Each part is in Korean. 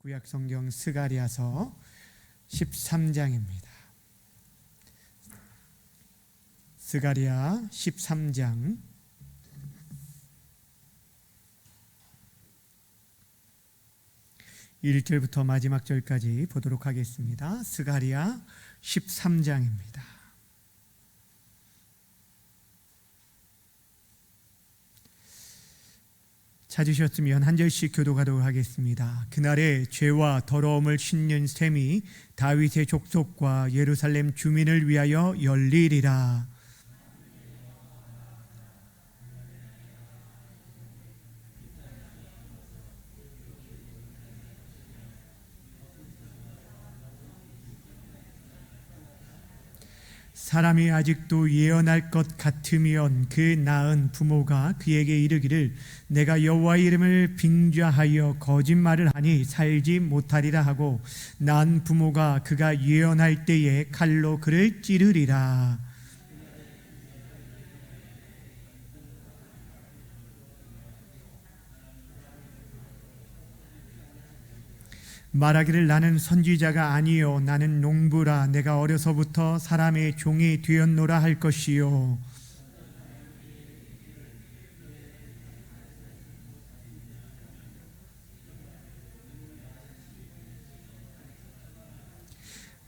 구약 성경 스가랴서 13장입니다. 스가랴 13장 1절부터 마지막 절까지 보도록 하겠습니다. 스가랴 13장입니다. 찾으셨으면 한 절씩 교독하도록 하겠습니다. 그날에 죄와 더러움을 씻는 셈이 다윗의 족속과 예루살렘 주민을 위하여 열리리라. 사람이 아직도 예언할 것 같으면 그 낳은 부모가 그에게 이르기를 내가 여호와의 이름을 빙자하여 거짓말을 하니 살지 못하리라 하고 낳은 부모가 그가 예언할 때에 칼로 그를 찌르리라. 말하기를 나는 선지자가 아니요 나는 농부라 내가 어려서부터 사람의 종이 되었노라 할 것이요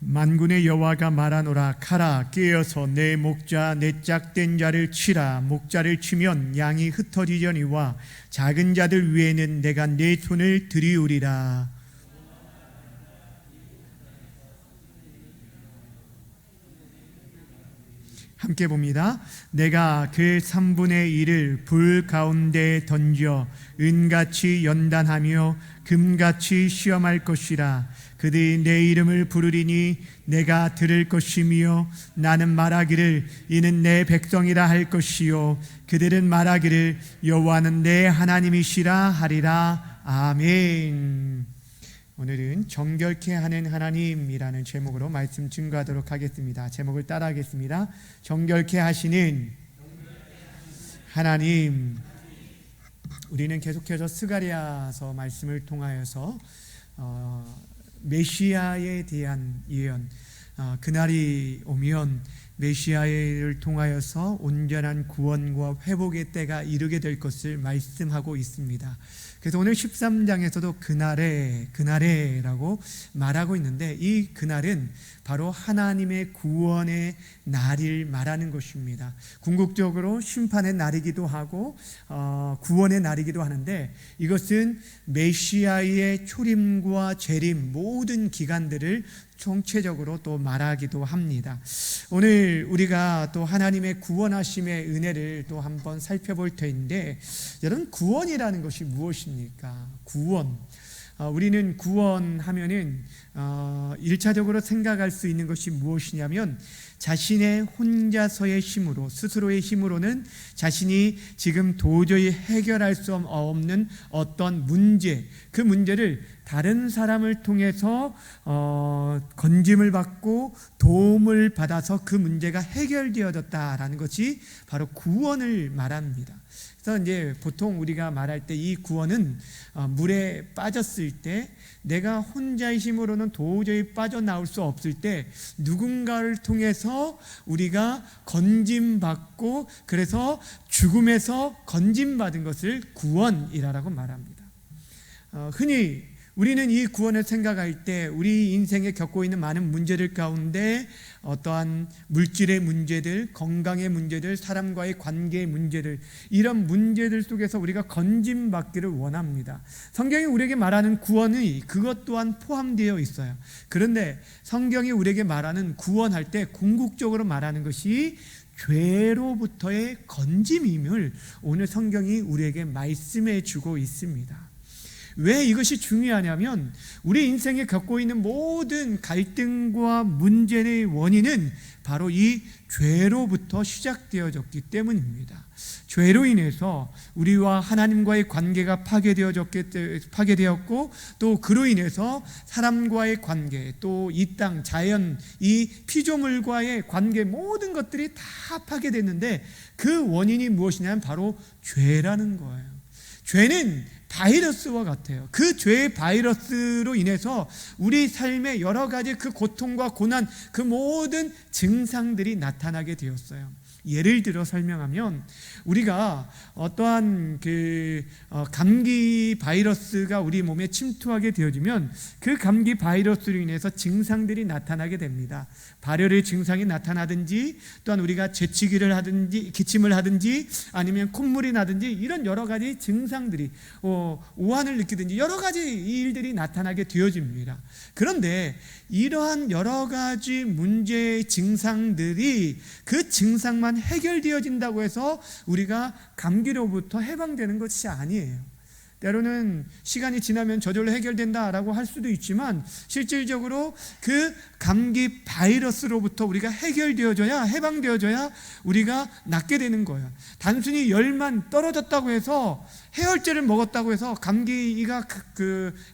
만군의 여호와가 말하노라 가라 깨어서 내 목자 내 짝된 자를 치라 목자를 치면 양이 흩어지려니와 작은 자들 위에는 내가 내 손을 들이우리라. 함께 봅니다. 내가 그 3분의 1을 불 가운데 던져 은같이 연단하며 금같이 시험할 것이라. 그들이 내 이름을 부르리니 내가 들을 것이며 나는 말하기를 이는 내 백성이라 할 것이요 그들은 말하기를 여호와는 내 하나님이시라 하리라. 아멘. 오늘은 정결케 하는 하나님이라는 제목으로 말씀 증거하도록 하겠습니다. 제목을 따라하겠습니다. 정결케 하시는 하나님. 우리는 계속해서 스가랴서 말씀을 통하여서 메시아에 대한 예언, 그날이 오면 메시아를 통하여서 온전한 구원과 회복의 때가 이르게 될 것을 말씀하고 있습니다. 그래서 오늘 13장에서도 그날에라고 말하고 있는데 이 그날은 바로 하나님의 구원의 날을 말하는 것입니다. 궁극적으로 심판의 날이기도 하고 구원의 날이기도 하는데 이것은 메시아의 초림과 재림 모든 기간들을 총체적으로 또 말하기도 합니다. 오늘 우리가 또 하나님의 구원하심의 은혜를 또 한번 살펴볼 텐데 여러분 구원이라는 것이 무엇입니까? 구원. 우리는 구원하면은 1차적으로 생각할 수 있는 것이 무엇이냐면 자신의 혼자서의 힘으로 스스로의 힘으로는 자신이 지금 도저히 해결할 수 없는 어떤 문제, 그 문제를 다른 사람을 통해서 건짐을 받고 도움을 받아서 그 문제가 해결되어졌다라는 것이 바로 구원을 말합니다. 그래서 이제 보통 우리가 말할 때 이 구원은 물에 빠졌을 때 내가 혼자의 힘으로는 도저히 빠져나올 수 없을 때 누군가를 통해서 우리가 건짐받고 그래서 죽음에서 건짐받은 것을 구원이라고 말합니다. 흔히 우리는 이 구원을 생각할 때 우리 인생에 겪고 있는 많은 문제들 가운데 어떠한 물질의 문제들, 건강의 문제들, 사람과의 관계의 문제들, 이런 문제들 속에서 우리가 건짐받기를 원합니다. 성경이 우리에게 말하는 구원이 그것 또한 포함되어 있어요. 그런데 성경이 우리에게 말하는 구원할 때 궁극적으로 말하는 것이 죄로부터의 건짐임을 오늘 성경이 우리에게 말씀해 주고 있습니다. 왜 이것이 중요하냐면 우리 인생에 겪고 있는 모든 갈등과 문제의 원인은 바로 이 죄로부터 시작되어졌기 때문입니다. 죄로 인해서 우리와 하나님과의 관계가 파괴되었고 또 그로 인해서 사람과의 관계, 또 이 땅, 자연, 이 피조물과의 관계 모든 것들이 다 파괴됐는데 그 원인이 무엇이냐면 바로 죄라는 거예요. 죄는 바이러스와 같아요. 그 죄의 바이러스로 인해서 우리 삶의 여러 가지 그 고통과 고난, 그 모든 증상들이 나타나게 되었어요. 예를 들어 설명하면, 우리가 어떠한 감기 바이러스가 우리 몸에 침투하게 되어지면 그 감기 바이러스로 인해서 증상들이 나타나게 됩니다. 발열의 증상이 나타나든지, 또한 우리가 재채기를 하든지 기침을 하든지, 아니면 콧물이 나든지, 이런 여러 가지 증상들이 오한을 느끼든지 여러 가지 일들이 나타나게 되어집니다. 그런데 이러한 여러 가지 문제의 증상들이 그 증상만 해결되어진다고 해서 우리가 감기로부터 해방되는 것이 아니에요. 때로는 시간이 지나면 저절로 해결된다라고 할 수도 있지만, 실질적으로 그 감기 바이러스로부터 우리가 해결되어져야, 해방되어져야 우리가 낫게 되는 거예요. 단순히 열만 떨어졌다고 해서, 해열제를 먹었다고 해서 감기가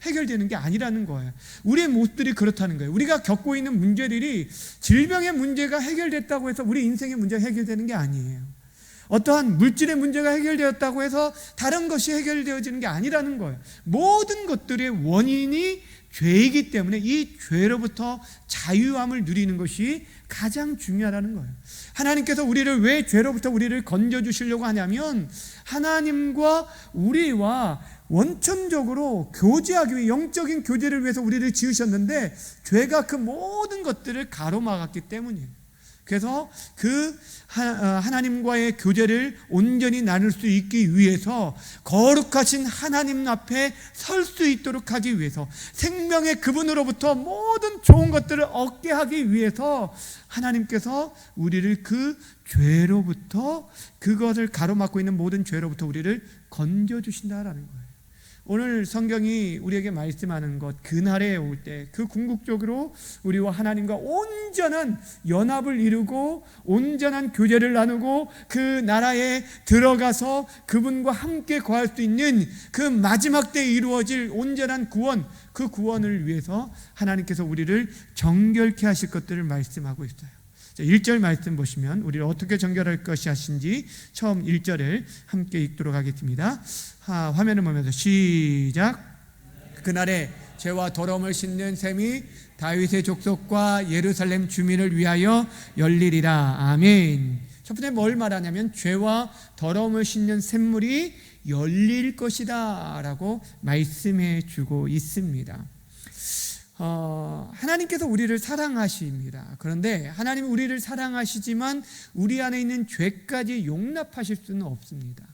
해결되는 게 아니라는 거예요. 우리의 모습들이 그렇다는 거예요. 우리가 겪고 있는 문제들이 질병의 문제가 해결됐다고 해서 우리 인생의 문제가 해결되는 게 아니에요. 어떠한 물질의 문제가 해결되었다고 해서 다른 것이 해결되어지는 게 아니라는 거예요. 모든 것들의 원인이 죄이기 때문에 이 죄로부터 자유함을 누리는 것이 가장 중요하다는 거예요. 하나님께서 우리를 왜 죄로부터 우리를 건져주시려고 하냐면, 하나님과 우리와 원천적으로 교제하기 위해, 영적인 교제를 위해서 우리를 지으셨는데, 죄가 그 모든 것들을 가로막았기 때문이에요. 그래서 하나님과의 교제를 온전히 나눌 수 있기 위해서, 거룩하신 하나님 앞에 설 수 있도록 하기 위해서, 생명의 그분으로부터 모든 좋은 것들을 얻게 하기 위해서 하나님께서 우리를 그 죄로부터, 그것을 가로막고 있는 모든 죄로부터 우리를 건져주신다라는 거예요. 오늘 성경이 우리에게 말씀하는 것, 그날에 올 때 그 궁극적으로 우리와 하나님과 온전한 연합을 이루고 온전한 교제를 나누고 그 나라에 들어가서 그분과 함께 거할 수 있는 그 마지막 때에 이루어질 온전한 구원, 그 구원을 위해서 하나님께서 우리를 정결케 하실 것들을 말씀하고 있어요. 1절 말씀 보시면 우리를 어떻게 정결할 것이 하신지 처음 1절을 함께 읽도록 하겠습니다. 화면을 보면서 시작. 그날에 죄와 더러움을 씻는 셈이 다윗의 족속과 예루살렘 주민을 위하여 열리리라. 아멘. 첫 번째 뭘 말하냐면, 죄와 더러움을 씻는 샘물이 열릴 것이다 라고 말씀해 주고 있습니다. 하나님께서 우리를 사랑하십니다. 그런데 하나님은 우리를 사랑하시지만 우리 안에 있는 죄까지 용납하실 수는 없습니다.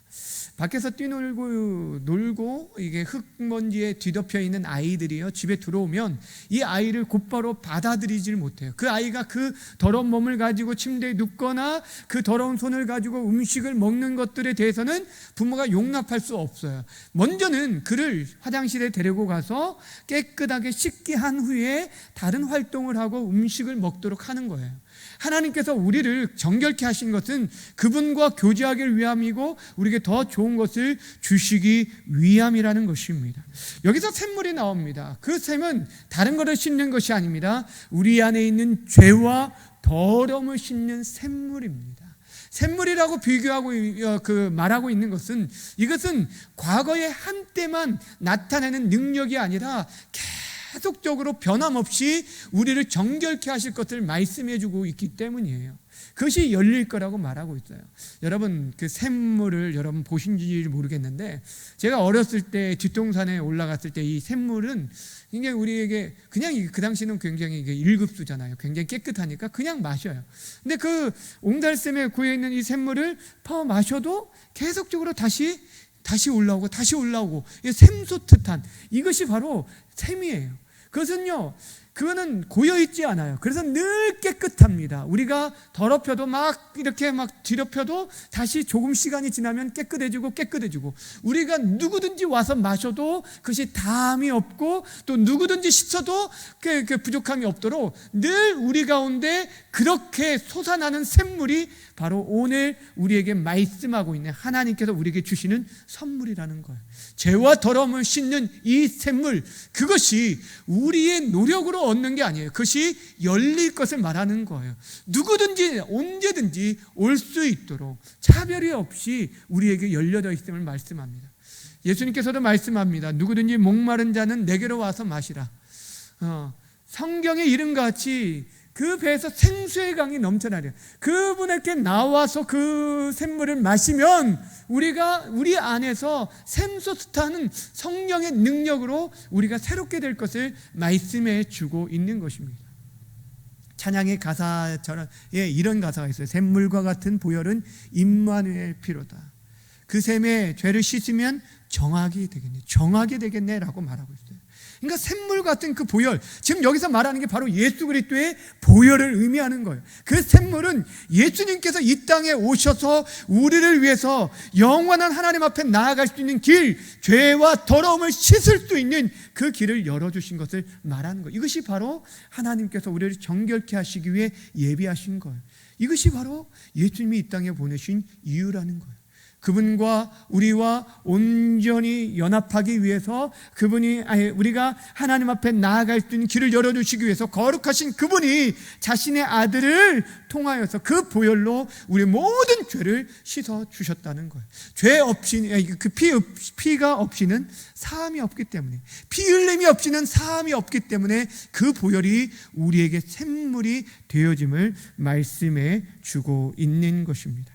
밖에서 놀고 이게 흙먼지에 뒤덮여 있는 아이들이요, 집에 들어오면 이 아이를 곧바로 받아들이질 못해요. 그 아이가 그 더러운 몸을 가지고 침대에 눕거나 그 더러운 손을 가지고 음식을 먹는 것들에 대해서는 부모가 용납할 수 없어요. 먼저는 그를 화장실에 데리고 가서 깨끗하게 씻게 한 후에 다른 활동을 하고 음식을 먹도록 하는 거예요. 하나님께서 우리를 정결케 하신 것은 그분과 교제하기를 위함이고 우리에게 더 좋은 것을 주시기 위함이라는 것입니다. 여기서 샘물이 나옵니다. 그 샘은 다른 것을 씻는 것이 아닙니다. 우리 안에 있는 죄와 더러움을 씻는 샘물입니다. 샘물이라고 비교하고 말하고 있는 것은, 이것은 과거의 한때만 나타내는 능력이 아니라 계속적으로 변함없이 우리를 정결케 하실 것을 말씀해 주고 있기 때문이에요. 그것이 열릴 거라고 말하고 있어요. 여러분, 그 샘물을 여러분 보신지 모르겠는데, 제가 어렸을 때 뒷동산에 올라갔을 때 이 샘물은 굉장히 우리에게 그냥, 그 당시는 굉장히 1급수잖아요. 굉장히 깨끗하니까 그냥 마셔요. 근데 그 옹달샘에 고여있는 이 샘물을 퍼 마셔도 계속적으로 다시 올라오고 다시 올라오고, 샘솟듯한, 이것이 바로 샘이에요. 그거는 고여있지 않아요. 그래서 늘 깨끗합니다. 우리가 더럽혀도 이렇게 뒤덮여도 다시 조금 시간이 지나면 깨끗해지고, 우리가 누구든지 와서 마셔도 그것이 담이 없고, 또 누구든지 씻어도 그 부족함이 없도록 늘 우리 가운데 그렇게 솟아나는 샘물이 바로 오늘 우리에게 말씀하고 있는 하나님께서 우리에게 주시는 선물이라는 거예요. 죄와 더러움을 씻는 이 샘물, 그것이 우리의 노력으로 얻는 게 아니에요. 그것이 열릴 것을 말하는 거예요. 누구든지 언제든지 올 수 있도록 차별이 없이 우리에게 열려져 있음을 말씀합니다. 예수님께서도 말씀합니다. 누구든지 목마른 자는 내게로 와서 마시라. 성경의 이름과 같이 그 배에서 생수의 강이 넘쳐나려 그분에게 나와서 그 샘물을 마시면 우리 안에서 샘솟다는 성령의 능력으로 우리가 새롭게 될 것을 말씀해 주고 있는 것입니다. 찬양의 가사처럼 이런 가사가 있어요. 샘물과 같은 보혈은 임마누엘 피로다. 그 샘에 죄를 씻으면 정하게 되겠네 라고 말하고 있어요. 그러니까 샘물 같은 그 보혈, 지금 여기서 말하는 게 바로 예수 그리스도의 보혈을 의미하는 거예요. 그 샘물은 예수님께서 이 땅에 오셔서 우리를 위해서 영원한 하나님 앞에 나아갈 수 있는 길, 죄와 더러움을 씻을 수 있는 그 길을 열어주신 것을 말하는 거예요. 이것이 바로 하나님께서 우리를 정결케 하시기 위해 예비하신 거예요. 이것이 바로 예수님이 이 땅에 보내신 이유라는 거예요. 그분과 우리와 온전히 연합하기 위해서 우리가 하나님 앞에 나아갈 수 있는 길을 열어주시기 위해서 거룩하신 그분이 자신의 아들을 통하여서 그 보혈로 우리 모든 죄를 씻어주셨다는 거예요. 죄 없이는, 피가 없이는 사함이 없기 때문에, 피 흘림이 없이는 사함이 없기 때문에 그 보혈이 우리에게 샘물이 되어짐을 말씀해 주고 있는 것입니다.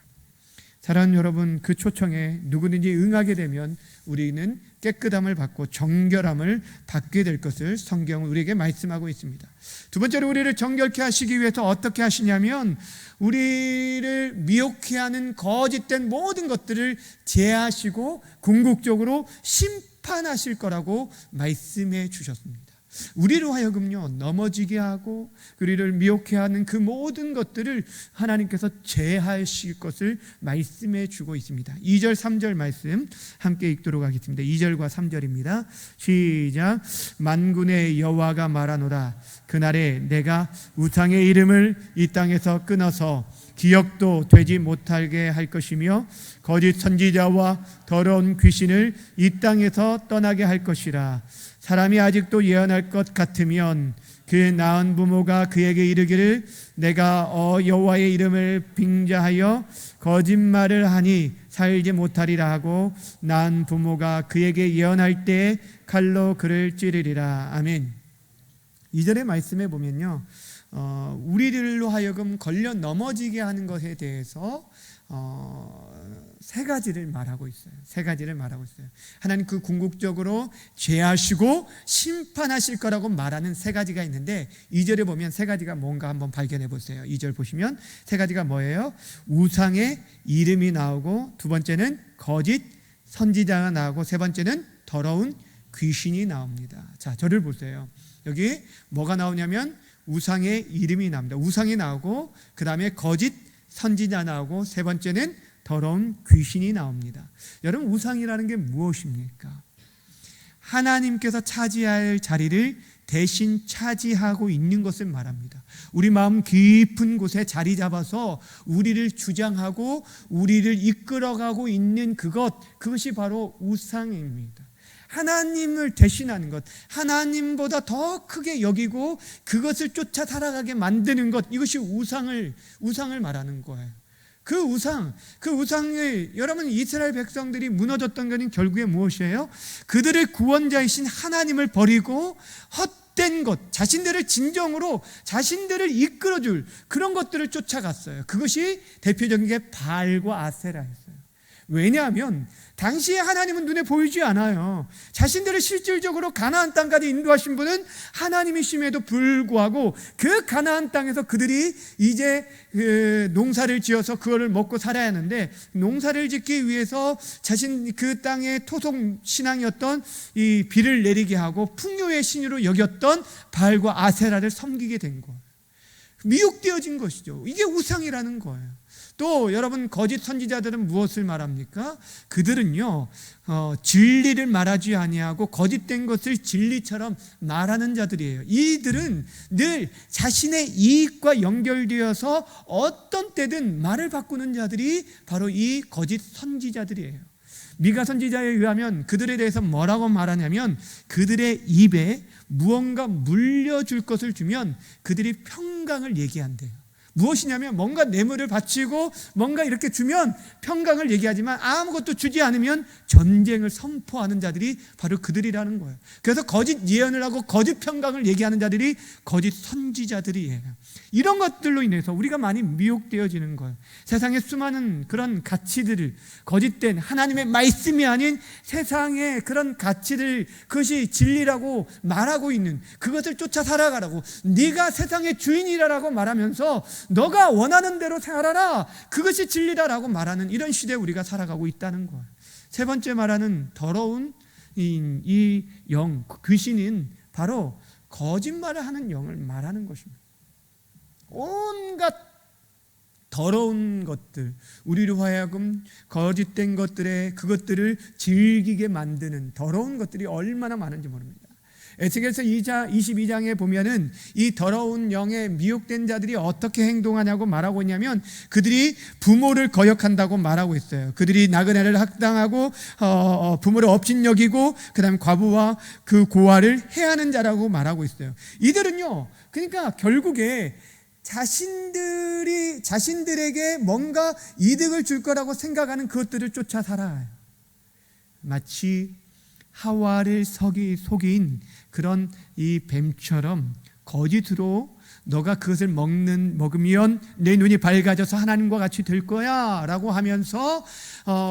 사랑하는 여러분, 그 초청에 누구든지 응하게 되면 우리는 깨끗함을 받고 정결함을 받게 될 것을 성경은 우리에게 말씀하고 있습니다. 두 번째로 우리를 정결케 하시기 위해서 어떻게 하시냐면 우리를 미혹해 하는 거짓된 모든 것들을 제하시고 궁극적으로 심판하실 거라고 말씀해 주셨습니다. 우리로 하여금요 넘어지게 하고 우리를 미혹해 하는 그 모든 것들을 하나님께서 제하실 것을 말씀해 주고 있습니다. 2절 3절 말씀 함께 읽도록 하겠습니다. 2절과 3절입니다. 시작. 만군의 여호와가 말하노라. 그날에 내가 우상의 이름을 이 땅에서 끊어서 기억도 되지 못하게 할 것이며 거짓 선지자와 더러운 귀신을 이 땅에서 떠나게 할 것이라. 사람이 아직도 예언할 것 같으면 그 낳은 부모가 그에게 이르기를 내가 여호와의 이름을 빙자하여 거짓말을 하니 살지 못하리라 하고 낳은 부모가 그에게 예언할 때 칼로 그를 찌르리라. 아멘. 2절의 말씀에 보면요, 우리들로 하여금 걸려 넘어지게 하는 것에 대해서 세 가지를 말하고 있어요. 하나님 그 궁극적으로 제하시고 심판하실 거라고 말하는 세 가지가 있는데 2절에 보면 세 가지가 뭔가 한번 발견해 보세요. 2절 보시면 세 가지가 뭐예요? 우상의 이름이 나오고, 두 번째는 거짓 선지자가 나오고, 세 번째는 더러운 귀신이 나옵니다. 자, 저를 보세요. 여기 뭐가 나오냐면 우상의 이름이 나옵니다. 우상이 나오고, 그 다음에 거짓 선지자 나오고, 세 번째는 더러운 귀신이 나옵니다. 여러분, 우상이라는 게 무엇입니까? 하나님께서 차지할 자리를 대신 차지하고 있는 것을 말합니다. 우리 마음 깊은 곳에 자리 잡아서 우리를 주장하고 우리를 이끌어가고 있는 그것이 바로 우상입니다. 하나님을 대신하는 것, 하나님보다 더 크게 여기고 그것을 쫓아 살아가게 만드는 것, 이것이 우상을 말하는 거예요. 그 우상을 여러분, 이스라엘 백성들이 무너졌던 것은 결국에 무엇이에요? 그들의 구원자이신 하나님을 버리고 헛된 것, 자신들을 진정으로 자신들을 이끌어줄 그런 것들을 쫓아갔어요. 그것이 대표적인 게 바알과 아세라였어요. 왜냐하면 당시에 하나님은 눈에 보이지 않아요. 자신들을 실질적으로 가나안 땅까지 인도하신 분은 하나님이심에도 불구하고 그 가나안 땅에서 그들이 이제 농사를 지어서 그거를 먹고 살아야 하는데, 농사를 짓기 위해서 자신 그 땅의 토속 신앙이었던 이 비를 내리게 하고 풍요의 신으로 여겼던 바알과 아세라를 섬기게 된 거예요. 미혹되어진 것이죠. 이게 우상이라는 거예요. 또 여러분, 거짓 선지자들은 무엇을 말합니까? 그들은요 진리를 말하지 아니하고 거짓된 것을 진리처럼 말하는 자들이에요. 이들은 늘 자신의 이익과 연결되어서 어떤 때든 말을 바꾸는 자들이 바로 이 거짓 선지자들이에요. 미가 선지자에 의하면 그들에 대해서 뭐라고 말하냐면, 그들의 입에 무언가 물려줄 것을 주면 그들이 평강을 얘기한대요. 무엇이냐면 뭔가 뇌물을 바치고 뭔가 이렇게 주면 평강을 얘기하지만 아무것도 주지 않으면 전쟁을 선포하는 자들이 바로 그들이라는 거예요. 그래서 거짓 예언을 하고 거짓 평강을 얘기하는 자들이 거짓 선지자들이에요. 이런 것들로 인해서 우리가 많이 미혹되어지는 거예요. 세상의 수많은 그런 가치들을, 거짓된 하나님의 말씀이 아닌 세상의 그런 가치들, 그것이 진리라고 말하고 있는, 그것을 쫓아 살아가라고, 네가 세상의 주인이라고 말하면서 너가 원하는 대로 살아라, 그것이 진리다라고 말하는 이런 시대에 우리가 살아가고 있다는 거예요. 세 번째 말하는 더러운 이 영, 귀신은 바로 거짓말을 하는 영을 말하는 것입니다. 온갖 더러운 것들, 우리로 하여금 거짓된 그것들을 즐기게 만드는 더러운 것들이 얼마나 많은지 모릅니다. 에스겔서 22장에 보면은 이 더러운 영에 미혹된 자들이 어떻게 행동하냐고 말하고 있냐면, 그들이 부모를 거역한다고 말하고 있어요. 그들이 나그네를 학당하고 부모를 업신여기고 그다음에 과부와 그 고아를 해하는 자라고 말하고 있어요. 이들은요, 그러니까 결국에 자신들에게 뭔가 이득을 줄 거라고 생각하는 그것들을 쫓아 살아요. 마치 하와를 속인 그런 이 뱀처럼 거짓으로 너가 그것을 먹으면 내 눈이 밝아져서 하나님과 같이 될 거야 라고 하면서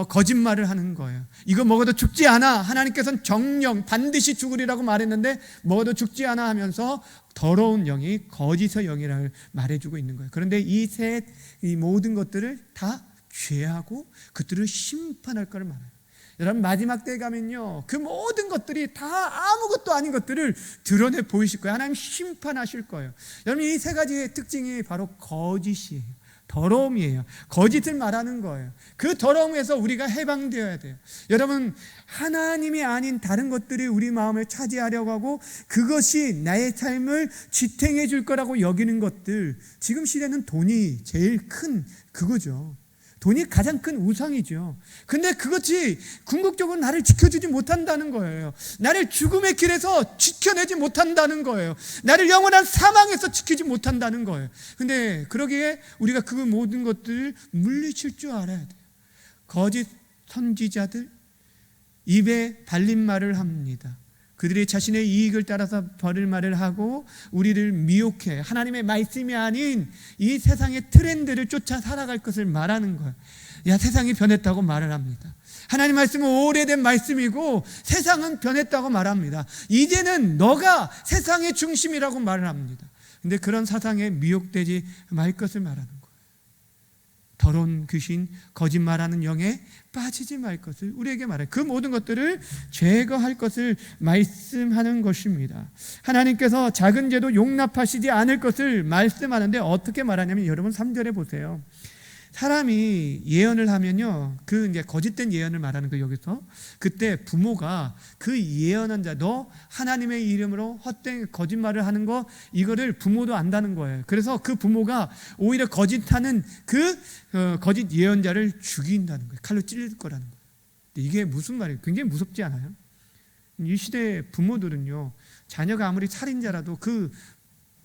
거짓말을 하는 거예요. 이거 먹어도 죽지 않아, 하나님께서는 정령 반드시 죽으리라고 말했는데 먹어도 죽지 않아 하면서 더러운 영이 거짓의 영이라고 말해주고 있는 거예요. 그런데 이 모든 것들을 다 죄하고 그들을 심판할 걸 말해요. 여러분, 마지막 때에 가면요, 그 모든 것들이 다 아무것도 아닌 것들을 드러내 보이실 거예요. 하나님 심판하실 거예요. 여러분, 이 세 가지의 특징이 바로 거짓이에요. 더러움이에요. 거짓을 말하는 거예요. 그 더러움에서 우리가 해방되어야 돼요. 여러분, 하나님이 아닌 다른 것들이 우리 마음을 차지하려고 하고 그것이 나의 삶을 지탱해 줄 거라고 여기는 것들, 지금 시대는 돈이 제일 큰 그거죠. 돈이 가장 큰 우상이죠. 근데 그것이 궁극적으로 나를 지켜주지 못한다는 거예요. 나를 죽음의 길에서 지켜내지 못한다는 거예요. 나를 영원한 사망에서 지키지 못한다는 거예요. 근데 그러기에 우리가 그 모든 것들을 물리칠 줄 알아야 돼요. 거짓 선지자들, 입에 발린 말을 합니다. 그들이 자신의 이익을 따라서 버릴 말을 하고 우리를 미혹해 하나님의 말씀이 아닌 이 세상의 트렌드를 쫓아 살아갈 것을 말하는 거예요. 야, 세상이 변했다고 말을 합니다. 하나님 말씀은 오래된 말씀이고 세상은 변했다고 말합니다. 이제는 너가 세상의 중심이라고 말을 합니다. 근데 그런 사상에 미혹되지 말 것을 말하는 거예요. 더러운 귀신, 거짓말하는 영에 빠지지 말 것을 우리에게 말해요. 그 모든 것들을 제거할 것을 말씀하는 것입니다. 하나님께서 작은 죄도 용납하시지 않을 것을 말씀하는데 어떻게 말하냐면, 여러분 3절에 보세요. 사람이 예언을 하면요, 그 이제 거짓된 예언을 말하는 거 여기서, 그때 부모가 그 예언한 자, 너 하나님의 이름으로 헛된 거짓말을 하는 거, 이거를 부모도 안다는 거예요. 그래서 그 부모가 오히려 거짓하는 그 거짓 예언자를 죽인다는 거예요. 칼로 찔릴 거라는 거예요. 이게 무슨 말이에요? 굉장히 무섭지 않아요? 이 시대 부모들은요, 자녀가 아무리 살인자라도 그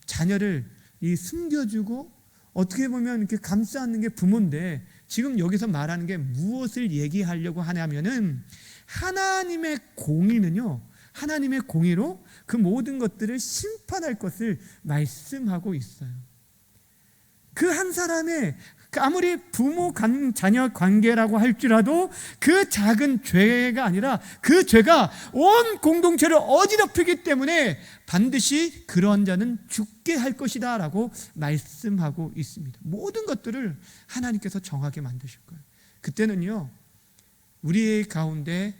자녀를 숨겨주고 어떻게 보면 이렇게 감싸 안는 게 부모인데, 지금 여기서 말하는 게 무엇을 얘기하려고 하냐면은 하나님의 공의는요, 하나님의 공의로 그 모든 것들을 심판할 것을 말씀하고 있어요. 그 한 사람의 아무리 부모 자녀 관계라고 할지라도 그 작은 죄가 아니라 그 죄가 온 공동체를 어지럽히기 때문에 반드시 그러한 자는 죽게 할 것이다 라고 말씀하고 있습니다. 모든 것들을 하나님께서 정하게 만드실 거예요. 그때는요, 우리의 가운데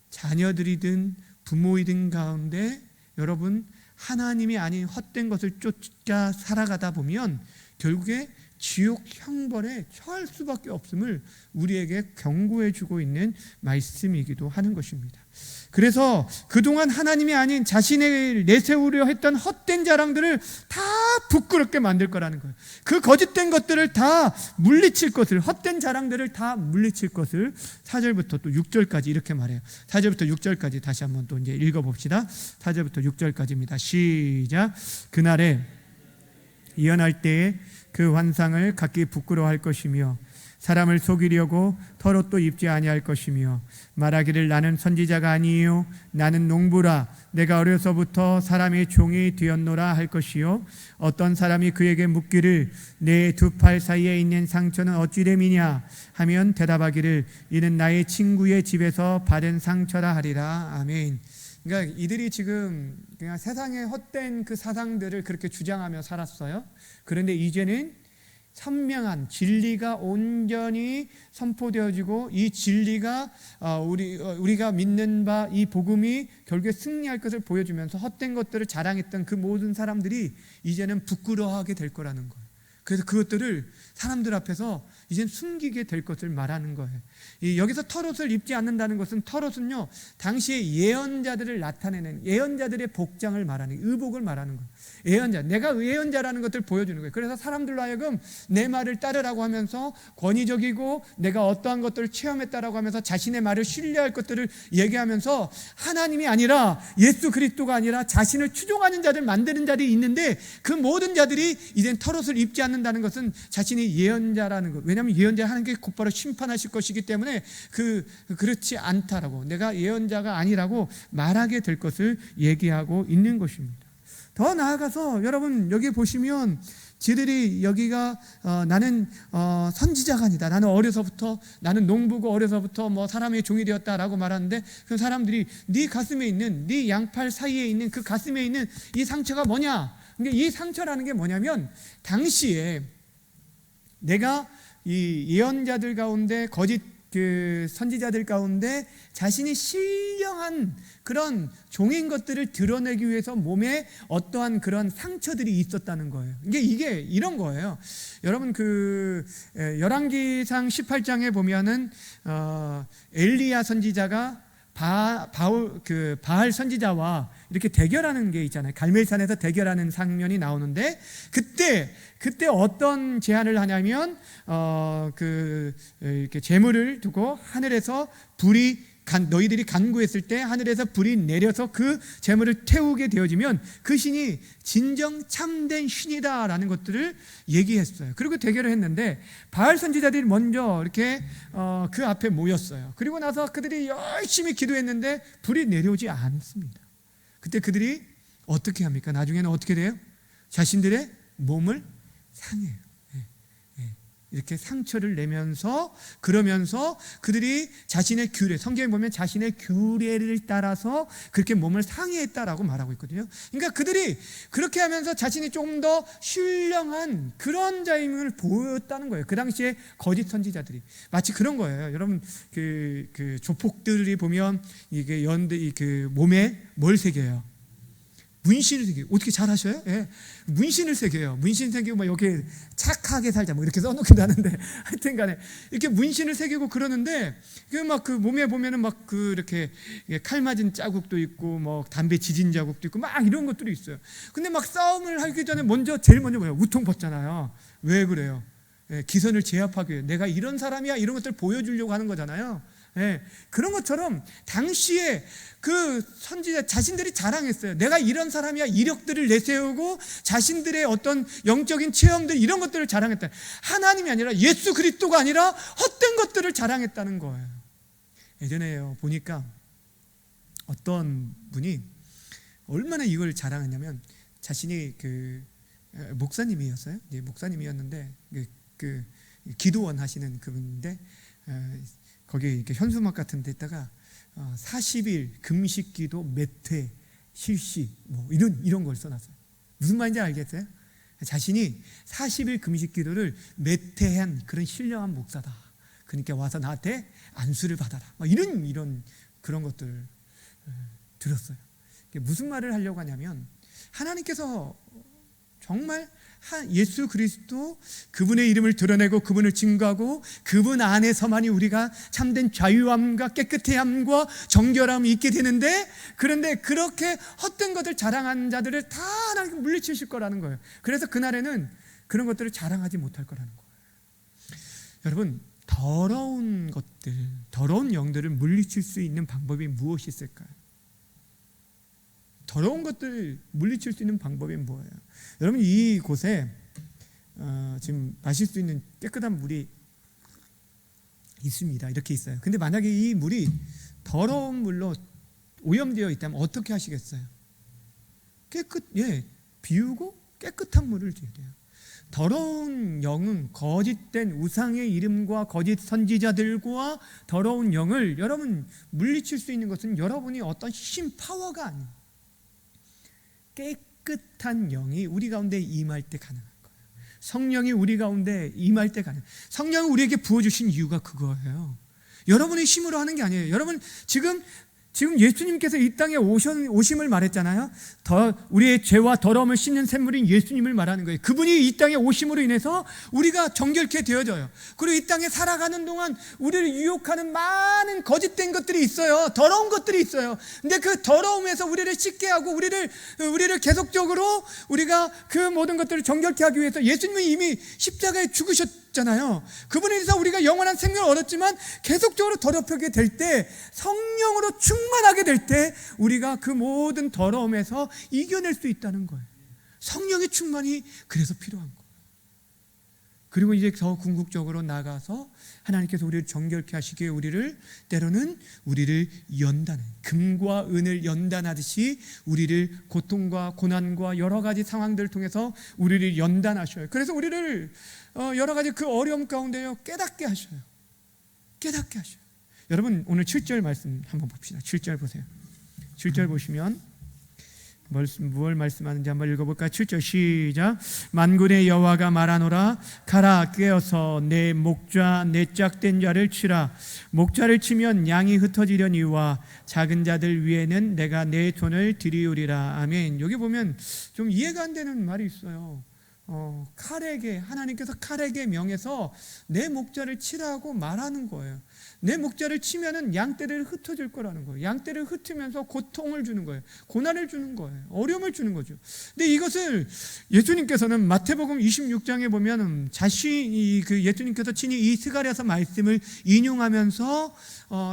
자녀들이든 부모이든 가운데 여러분, 하나님이 아닌 헛된 것을 쫓아 살아가다 보면 결국에 지옥 형벌에 처할 수밖에 없음을 우리에게 경고해 주고 있는 말씀이기도 하는 것입니다. 그래서 그동안 하나님이 아닌 자신을 내세우려 했던 헛된 자랑들을 다 부끄럽게 만들 거라는 거예요. 그 거짓된 것들을 다 물리칠 것을, 헛된 자랑들을 다 물리칠 것을 4절부터 또 6절까지 이렇게 말해요. 4절부터 6절까지 다시 한번 또 이제 읽어봅시다. 4절부터 6절까지입니다. 시작. 그날에 예언할 때에 그 환상을 갖기 부끄러워할 것이며 사람을 속이려고 털옷도 입지 아니할 것이며 말하기를 나는 선지자가 아니요 나는 농부라 내가 어려서부터 사람의 종이 되었노라 할 것이요 어떤 사람이 그에게 묻기를 내 두 팔 사이에 있는 상처는 어찌 됨이냐 하면 대답하기를 이는 나의 친구의 집에서 받은 상처라 하리라. 아멘. 그러니까 이들이 지금 그냥 세상의 헛된 그 사상들을 그렇게 주장하며 살았어요. 그런데 이제는 선명한 진리가 온전히 선포되어지고 이 진리가 우리가 믿는 바 이 복음이 결국에 승리할 것을 보여주면서 헛된 것들을 자랑했던 그 모든 사람들이 이제는 부끄러워하게 될 거라는 거예요. 그래서 그것들을 사람들 앞에서 이젠 숨기게 될 것을 말하는 거예요. 여기서 털옷을 입지 않는다는 것은 털옷은요 당시의 예언자들을 나타내는 예언자들의 복장을 말하는 의복을 말하는 거예요. 예언자, 내가 예언자라는 것을 보여주는 거예요. 그래서 사람들로 하여금 내 말을 따르라고 하면서 권위적이고 내가 어떠한 것들을 체험했다라고 하면서 자신의 말을 신뢰할 것들을 얘기하면서 하나님이 아니라 예수 그리스도가 아니라 자신을 추종하는 자들 만드는 자들이 있는데 그 모든 자들이 이젠 털옷을 입지 않는다는 것은 자신이 예언자라는 것. 왜냐하면 예언자 하나님께 곧바로 심판하실 것이기 때문에 그렇지 않다라고 내가 예언자가 아니라고 말하게 될 것을 얘기하고 있는 것입니다. 더 나아가서 여러분 여기 보시면 지들이 여기가 나는 선지자가 아니다. 나는 어려서부터 나는 농부고 어려서부터 뭐 사람의 종이 되었다라고 말하는데 그 사람들이 네 가슴에 있는 네 양팔 사이에 있는 그 가슴에 있는 이 상처가 뭐냐? 그러니까 이 상처라는 게 뭐냐면 당시에 내가 이 예언자들 가운데 거짓 그 선지자들 가운데 자신이 신령한 그런 종인 것들을 드러내기 위해서 몸에 어떠한 그런 상처들이 있었다는 거예요. 이게 이런 거예요. 여러분 그 열왕기상 18장에 보면은 엘리야 선지자가 바알 선지자와 이렇게 대결하는 게 있잖아요. 갈멜산에서 대결하는 장면이 나오는데 그때 어떤 제안을 하냐면 이렇게 재물을 두고 하늘에서 불이 너희들이 간구했을 때 하늘에서 불이 내려서 그 재물을 태우게 되어지면 그 신이 진정 참된 신이다라는 것들을 얘기했어요. 그리고 대결을 했는데 바알 선지자들이 먼저 이렇게 그 앞에 모였어요. 그리고 나서 그들이 열심히 기도했는데 불이 내려오지 않습니다. 그때 그들이 어떻게 합니까? 나중에는 어떻게 돼요? 자신들의 몸을 상해요. 이렇게 상처를 내면서 그러면서 그들이 자신의 규례, 성경에 보면 자신의 규례를 따라서 그렇게 몸을 상해했다라고 말하고 있거든요. 그러니까 그들이 그렇게 하면서 자신이 조금 더 신령한 그런 자임을 보였다는 거예요. 그 당시에 거짓 선지자들이 마치 그런 거예요. 여러분 그 조폭들이 보면 이게 몸에 뭘 새겨요? 문신을 새겨요. 어떻게 잘 하셔요? 예. 문신을 새겨요. 문신 새기고 막 이렇게 착하게 살자 뭐 이렇게 써놓기도 하는데 하여튼 간에 이렇게 문신을 새기고 그러는데 그 몸에 보면은 막 이렇게 칼 맞은 자국도 있고 뭐 담배 지진 자국도 있고 막 이런 것들이 있어요. 근데 막 싸움을 하기 전에 제일 먼저 뭐예요? 우통 벗잖아요. 왜 그래요? 예, 기선을 제압하기 위해 내가 이런 사람이야 이런 것들을 보여주려고 하는 거잖아요. 예, 그런 것처럼 당시에 그 선지자 자신들이 자랑했어요. 내가 이런 사람이야. 이력들을 내세우고 자신들의 어떤 영적인 체험들 이런 것들을 자랑했다. 하나님이 아니라 예수 그리스도가 아니라 헛된 것들을 자랑했다는 거예요. 예전에요 보니까 어떤 분이 얼마나 이걸 자랑했냐면 자신이 그 목사님이었어요. 목사님이었는데 그 기도원 하시는 그분인데 거기 이렇게 현수막 같은 데다가 40일 금식기도 몇 회 실시 뭐 이런 걸 써놨어요. 무슨 말인지 알겠어요? 자신이 40일 금식기도를 몇 회 한 그런 신령한 목사다. 그러니까 와서 나한테 안수를 받아라. 이런 그런 것들 들었어요. 무슨 말을 하려고 하냐면 하나님께서 정말 예수 그리스도 그분의 이름을 드러내고 그분을 증거하고 그분 안에서만이 우리가 참된 자유함과 깨끗함과 정결함이 있게 되는데 그런데 그렇게 헛된 것을 자랑한 자들을 다 하나님 물리치실 거라는 거예요. 그래서 그날에는 그런 것들을 자랑하지 못할 거라는 거예요. 여러분 더러운 것들, 더러운 영들을 물리칠 수 있는 방법이 무엇이 있을까요? 더러운 것들을 물리칠 수 있는 방법이 뭐예요? 여러분 이곳에 지금 마실 수 있는 깨끗한 물이 있습니다. 이렇게 있어요. 근데 만약에 이 물이 더러운 물로 오염되어 있다면 어떻게 하시겠어요? 비우고 깨끗한 물을 줘야 돼요. 더러운 영은 거짓된 우상의 이름과 거짓 선지자들과 더러운 영을 여러분 물리칠 수 있는 것은 여러분이 어떤 힘 파워가 아니에요. 깨끗한 영이 우리 가운데 임할 때 가능한 거예요. 성령이 우리 가운데 임할 때 가능해요. 성령을 우리에게 부어주신 이유가 그거예요. 여러분의 힘으로 하는 게 아니에요. 여러분 지금 예수님께서 이 땅에 오심을 말했잖아요. 우리의 죄와 더러움을 씻는 샘물인 예수님을 말하는 거예요. 그분이 이 땅에 오심으로 인해서 우리가 정결케 되어져요. 그리고 이 땅에 살아가는 동안 우리를 유혹하는 많은 거짓된 것들이 있어요. 더러운 것들이 있어요. 근데 그 더러움에서 우리를 씻게 하고 우리를 계속적으로 우리가 그 모든 것들을 정결케 하기 위해서 예수님이 이미 십자가에 죽으셨잖아요. 그분에 의해서 우리가 영원한 생명을 얻었지만 계속적으로 더럽히게 될 때, 성령으로 충만하게 될 때 우리가 그 모든 더러움에서 이겨낼 수 있다는 거예요. 성령의 충만이 그래서 필요한 거예요. 그리고 이제 더 궁극적으로 나가서 하나님께서 우리를 정결케 하시기에 때로는 우리를 연단해, 금과 은을 연단하듯이 우리를 고통과 고난과 여러 가지 상황들을 통해서 우리를 연단하셔요. 그래서 우리를 여러 가지 그 어려움 가운데요 깨닫게 하셔요. 여러분 오늘 7절 말씀 한번 봅시다. 7절 보세요. 7절 보시면 무엇을 말씀하는지 한번 읽어볼까요? 7절 시작. 만군의 여호와가 말하노라. 가라, 깨어서 내 목좌 내 짝된 자를 치라. 목좌를 치면 양이 흩어지려니와 작은 자들 위에는 내가 내 손을 들이우리라. 아멘. 여기 보면 좀 이해가 안 되는 말이 있어요. 하나님께서 칼에게 명해서 내 목자를 치라고 말하는 거예요. 내 목자를 치면은 양떼를 흩어질 거라는 거예요. 양떼를 흩으면서 고통을 주는 거예요. 고난을 주는 거예요. 어려움을 주는 거죠. 근데 이것을 예수님께서는 마태복음 26장에 보면 자신이 예수님께서 친히 이 스가랴서 말씀을 인용하면서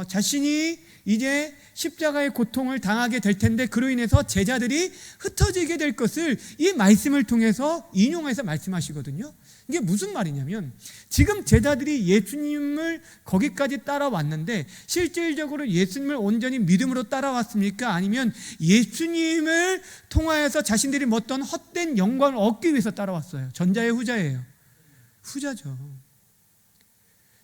자신이 이제 십자가의 고통을 당하게 될 텐데 그로 인해서 제자들이 흩어지게 될 것을 이 말씀을 통해서 인용해서 말씀하시거든요. 이게 무슨 말이냐면 지금 제자들이 예수님을 거기까지 따라왔는데 실질적으로 예수님을 온전히 믿음으로 따라왔습니까? 아니면 예수님을 통하여서 자신들이 어떤 헛된 영광을 얻기 위해서 따라왔어요? 전자예요, 후자예요? 후자죠.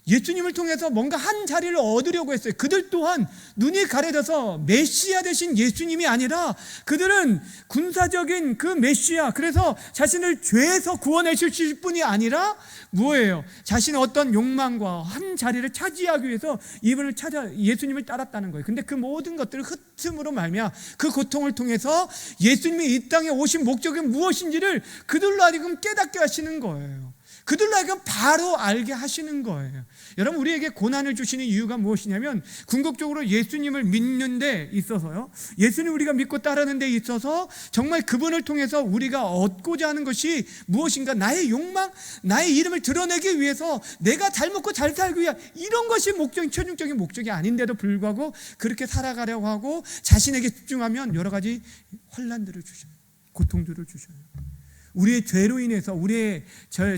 예수님을 통해서 뭔가 한 자리를 얻으려고 했어요. 그들 또한 눈이 가려져서 메시아 되신 예수님이 아니라 그들은 군사적인 그 메시아, 그래서 자신을 죄에서 구원해 주실 분이 아니라 뭐예요? 자신의 어떤 욕망과 한 자리를 차지하기 위해서 예수님을 따랐다는 거예요. 근데 그 모든 것들을 흩음으로 말미암아 그 고통을 통해서 예수님이 이 땅에 오신 목적이 무엇인지를 그들로 하여금 깨닫게 하시는 거예요. 그들로 하여금 바로 알게 하시는 거예요. 여러분, 우리에게 고난을 주시는 이유가 무엇이냐면 궁극적으로 예수님을 믿는 데 있어서요, 예수님 우리가 믿고 따르는 데 있어서 정말 그분을 통해서 우리가 얻고자 하는 것이 무엇인가, 나의 욕망, 나의 이름을 드러내기 위해서 내가 잘 먹고 잘 살기 위한 이런 것이 최종적인 목적이 아닌데도 불구하고 그렇게 살아가려고 하고 자신에게 집중하면 여러 가지 환난들을 주셔요. 고통들을 주셔요. 우리의 죄로 인해서, 우리의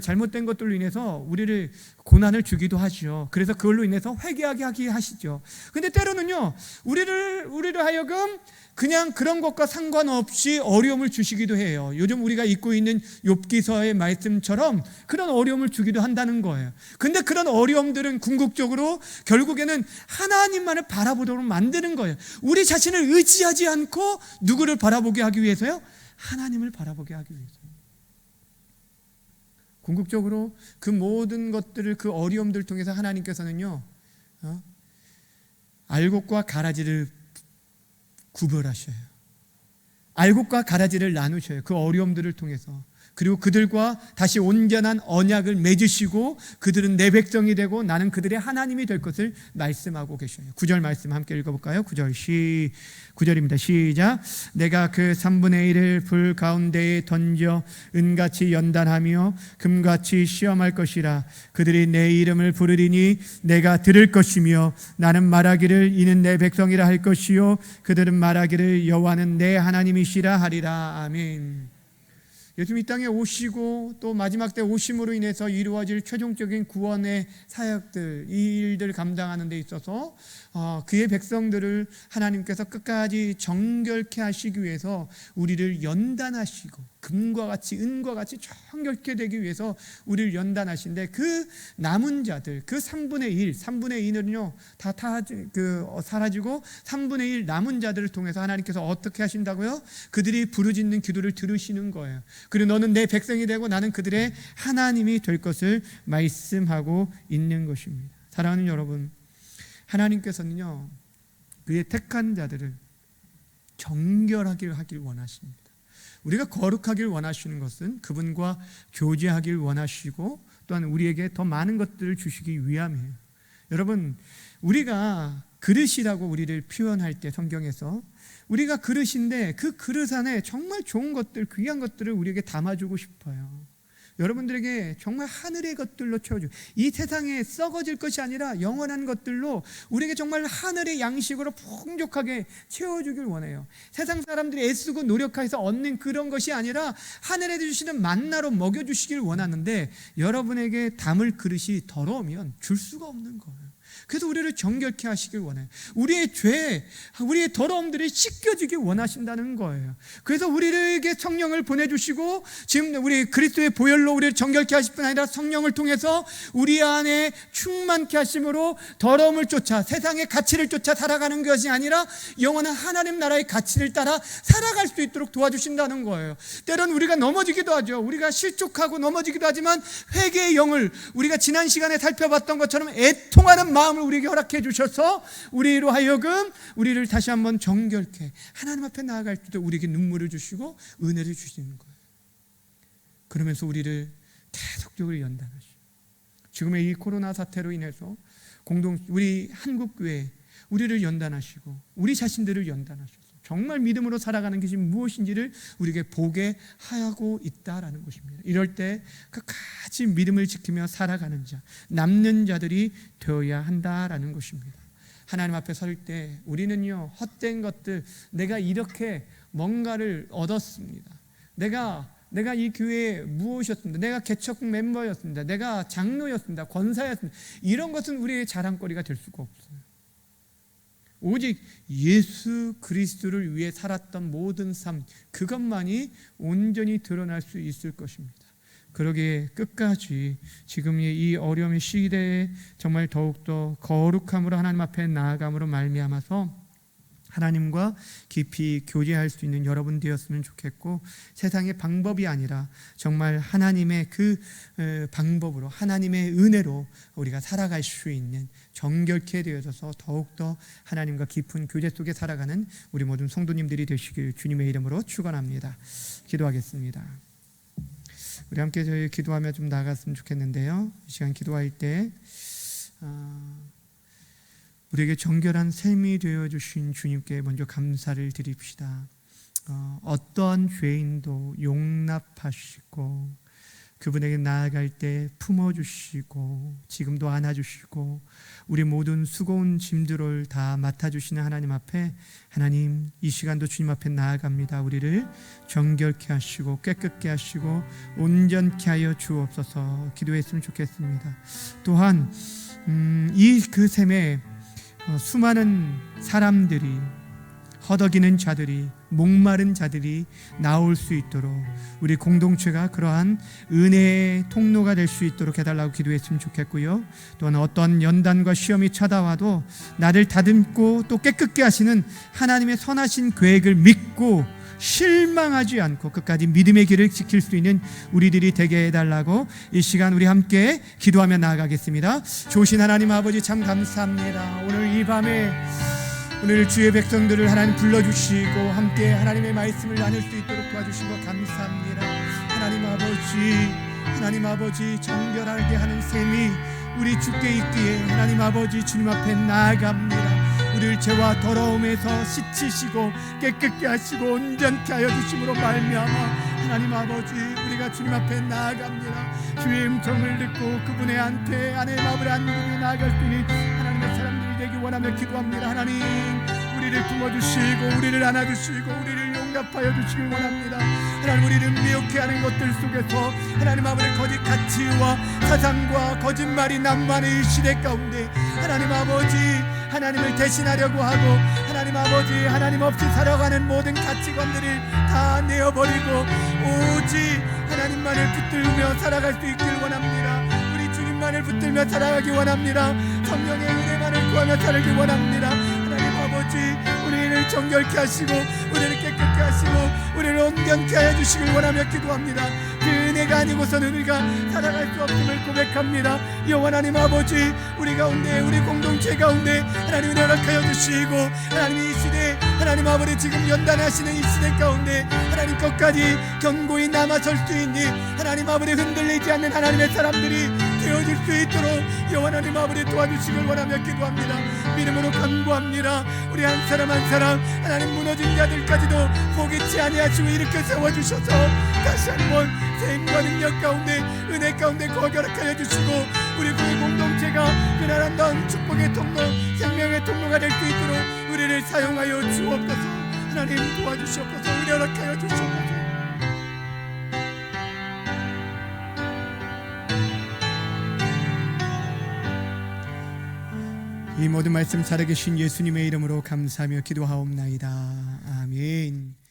잘못된 것들로 인해서 우리를 고난을 주기도 하죠. 그래서 그걸로 인해서 회개하게 하게 하시죠. 근데 때로는요, 우리를 하여금 그냥 그런 것과 상관없이 어려움을 주시기도 해요. 요즘 우리가 읽고 있는 욥기서의 말씀처럼 그런 어려움을 주기도 한다는 거예요. 근데 그런 어려움들은 궁극적으로 결국에는 하나님만을 바라보도록 만드는 거예요. 우리 자신을 의지하지 않고 누구를 바라보게 하기 위해서요? 하나님을 바라보게 하기 위해서. 궁극적으로 그 모든 것들을, 그 어려움들을 통해서 하나님께서는요, 알곡과 가라지를 구별하셔요. 알곡과 가라지를 나누셔요. 그 어려움들을 통해서. 그리고 그들과 다시 온전한 언약을 맺으시고 그들은 내 백성이 되고 나는 그들의 하나님이 될 것을 말씀하고 계셔요. 9절 말씀 함께 읽어볼까요? 9절입니다. 시작. 내가 그 3분의 1을 불 가운데에 던져 은같이 연단하며 금같이 시험할 것이라. 그들이 내 이름을 부르리니 내가 들을 것이며 나는 말하기를 이는 내 백성이라 할 것이요 그들은 말하기를 여호와는 내 하나님이시라 하리라. 아멘. 예수님 이 땅에 오시고 또 마지막 때 오심으로 인해서 이루어질 최종적인 구원의 사역들, 이 일들을 감당하는 데 있어서 그의 백성들을 하나님께서 끝까지 정결케 하시기 위해서 우리를 연단하시고 금과 같이 은과 같이 정결케 되기 위해서 우리를 연단하신데, 그 남은 자들, 그 3분의 2는요 다 사라지고 3분의 1 남은 자들을 통해서 하나님께서 어떻게 하신다고요? 그들이 부르짖는 기도를 들으시는 거예요. 그리고 너는 내 백성이 되고 나는 그들의 하나님이 될 것을 말씀하고 있는 것입니다. 사랑하는 여러분, 하나님께서는요 그의 택한 자들을 정결하길 하길 원하십니다. 우리가 거룩하길 원하시는 것은 그분과 교제하길 원하시고 또한 우리에게 더 많은 것들을 주시기 위함이에요. 여러분, 우리가 그릇이라고 우리를 표현할 때 성경에서 우리가 그릇인데 그 그릇 안에 정말 좋은 것들, 귀한 것들을 우리에게 담아주고 싶어요. 여러분들에게 정말 하늘의 것들로 채워주고, 이 세상에 썩어질 것이 아니라 영원한 것들로 우리에게 정말 하늘의 양식으로 풍족하게 채워주길 원해요. 세상 사람들이 애쓰고 노력해서 얻는 그런 것이 아니라 하늘에 주시는 만나로 먹여주시길 원하는데, 여러분에게 담을 그릇이 더러우면 줄 수가 없는 거예요. 그래서 우리를 정결케 하시길 원해요. 우리의 죄, 우리의 더러움들이 씻겨지길 원하신다는 거예요. 그래서 우리에게 성령을 보내주시고, 지금 우리 그리스도의 보혈로 우리를 정결케 하실 뿐 아니라 성령을 통해서 우리 안에 충만케 하심으로 더러움을 쫓아, 세상의 가치를 쫓아 살아가는 것이 아니라 영원한 하나님 나라의 가치를 따라 살아갈 수 있도록 도와주신다는 거예요. 때로는 우리가 넘어지기도 하죠. 우리가 실족하고 넘어지기도 하지만 회개의 영을 우리가 지난 시간에 살펴봤던 것처럼 애통하는 마음을 우리에게 허락해 주셔서 우리로 하여금 우리를 다시 한번 정결케, 하나님 앞에 나아갈 때도 우리에게 눈물을 주시고 은혜를 주시는 거예요. 그러면서 우리를 계속적으로 연단하시고, 지금의 이 코로나 사태로 인해서 우리 한국교회 우리를 연단하시고 우리 자신들을 연단하셔서 정말 믿음으로 살아가는 것이 무엇인지를 우리에게 보게 하고 있다라는 것입니다. 이럴 때 끝까지 믿음을 지키며 살아가는 자, 남는 자들이 되어야 한다라는 것입니다. 하나님 앞에 설 때 우리는요 헛된 것들, 내가 이렇게 뭔가를 얻었습니다, 내가 이 교회에 무엇이었습니다, 내가 개척 멤버였습니다, 내가 장로였습니다, 권사였습니다, 이런 것은 우리의 자랑거리가 될 수가 없어요. 오직 예수 그리스도를 위해 살았던 모든 삶, 그것만이 온전히 드러날 수 있을 것입니다. 그러기에 끝까지 지금의 이 어려움의 시대에 정말 더욱더 거룩함으로 하나님 앞에 나아감으로 말미암아서 하나님과 깊이 교제할 수 있는 여러분 되었으면 좋겠고, 세상의 방법이 아니라 정말 하나님의 그 방법으로, 하나님의 은혜로 우리가 살아갈 수 있는, 정결케 되어져서 더욱더 하나님과 깊은 교제 속에 살아가는 우리 모든 성도님들이 되시길 주님의 이름으로 축원합니다. 기도하겠습니다. 우리 함께 저희 기도하며 좀 나아갔으면 좋겠는데요, 이 시간 기도할 때 우리에게 정결한 샘이 되어주신 주님께 먼저 감사를 드립시다. 어떠한 죄인도 용납하시고 그분에게 나아갈 때 품어주시고 지금도 안아주시고 우리 모든 수고운 짐들을 다 맡아주시는 하나님 앞에, 하나님 이 시간도 주님 앞에 나아갑니다. 우리를 정결케 하시고 깨끗게 하시고 온전케 하여 주옵소서 기도했으면 좋겠습니다. 또한 이 그 샘에 수많은 사람들이, 허덕이는 자들이, 목마른 자들이 나올 수 있도록 우리 공동체가 그러한 은혜의 통로가 될 수 있도록 해달라고 기도했으면 좋겠고요. 또한 어떤 연단과 시험이 찾아와도 나를 다듬고 또 깨끗게 하시는 하나님의 선하신 계획을 믿고 실망하지 않고 끝까지 믿음의 길을 지킬 수 있는 우리들이 되게 해달라고 이 시간 우리 함께 기도하며 나아가겠습니다. 좋으신 하나님 아버지, 참 감사합니다. 오늘 이 밤에 오늘 주의 백성들을 하나님 불러주시고 함께 하나님의 말씀을 나눌 수 있도록 도와주신 것 감사합니다. 하나님 아버지 정결하게 하는 셈이 우리 주께 있기에 하나님 아버지 주님 앞에 나아갑니다. 우리를 죄와 더러움에서 씻으시고 깨끗게 하시고 온전케 하여 주심으로 말미암아 하나님 아버지 우리가 주님 앞에 나아갑니다. 주의 음성을 듣고 그분의 안에 마음을 안기며 나아갈 수 있는 하나님의 사람들이 되기 원하며 기도합니다. 하나님 우리를 품어주시고 우리를 안아주시고 우리를 용납하여 주시길 원합니다. 하나님 우리를 미혹해 하는 것들 속에서 하나님 아버지 거짓 가치와 사상과 거짓말이 남만의 시대 가운데 하나님 아버지 하나님을 대신하려고 하고 하나님 아버지 하나님 없이 살아가는 모든 가치관들을 다 내어버리고 오직 하나님만을 붙들며 살아갈 수 있길 원합니다. 우리 주님만을 붙들며 살아가기 원합니다. 성령의 은혜만을 구하며 살기 원합니다. 하나님 아버지 우리를 정결케 하시고 우리를 깨끗게 하시고 우리를 온전케 하여 주시길 원하며 기도합니다. 그 은혜가 아니고서는 우리가 살아갈 수 없음을 고백합니다. 여호와 하나님 아버지 우리 가운데 우리 공동체 가운데 하나님 은혜 허락하여 주시고 하나님 이 시대 하나님 아버지 지금 연단하시는 이 시대 가운데 하나님 끝까지 견고히 남아설 수 있는 하나님 아버지 흔들리지 않는 하나님의 사람들이 되어질 수 있도록 여호와 하나님 아버지 도와주시길 원하며 기도합니다. 믿음으로 간구합니다. 우리 한 사람 한 사람 하나님 무너진 자들까지도 포기치 아니하시고 일으켜 세워주셔서 다시 한번 세임과 능력 가운데 은혜 가운데 거결하여 주시고 우리 교회 공동체가 그날 한다운 축복의 통로 생명의 통로가 될 수 있도록 우리를 사용하여 주옵소서. 하나님 도와주시옵소서. 은혜 허락하여 주시옵소서. 이 모든 말씀 살아계신 예수님의 이름으로 감사하며 기도하옵나이다. 아멘.